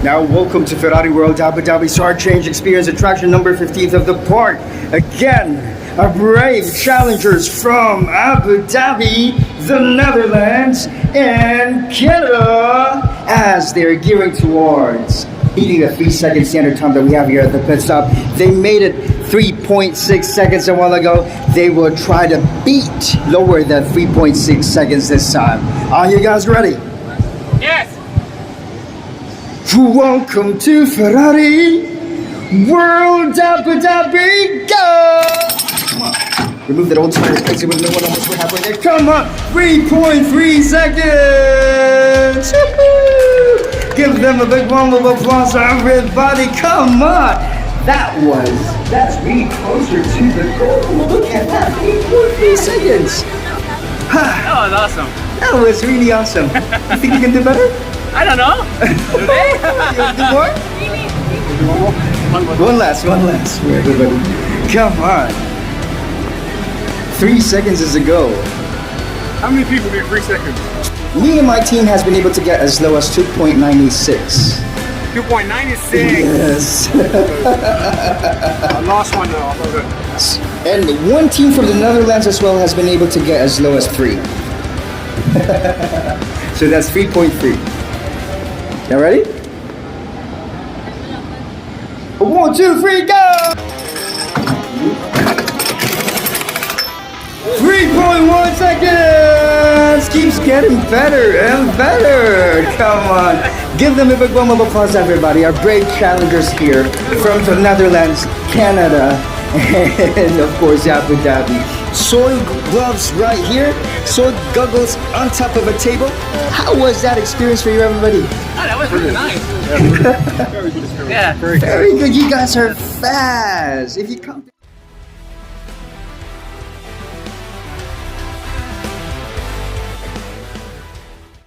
Now, welcome to Ferrari World Abu Dhabi Star Change Experience attraction number 15th of the park. Again, our brave challengers from Abu Dhabi, the Netherlands, and Canada, as they're gearing towards beating the 3-second standard time that we have here at the pit stop. They made it 3.6 seconds a while ago. They will try to lower than 3.6 seconds this time. Are you guys ready? Yes! Welcome to Ferrari World Abu Dhabi. Go! Come on. Remove that old tire. Place it with no one almost halfway there. Come on. 3.3 seconds. Woo-hoo! Give them a big round of applause, everybody. Come on. That's really closer to the goal. Look at that. 3.3 seconds. That was awesome. That was really awesome. You think you can do better? I don't know. Do they? You want to do more? One last for everybody. Come on. 3 seconds is a go. How many people need 3 seconds? Me and my team has been able to get as low as 2.96. 2.96. Yes. Last one though. And one team from the Netherlands as well has been able to get as low as 3. So that's 3.3. Y'all ready? 1, 2, 3, go! 3.1 seconds! Keeps getting better and better! Come on. Give them a big round of applause, everybody. Our brave challengers here from the Netherlands, Canada, and of course Abu Dhabi. Soil gloves right here, soil goggles on top of a table. How was that experience for you, everybody? Oh, that was really nice. Yeah. Very good. You guys are fast. If you come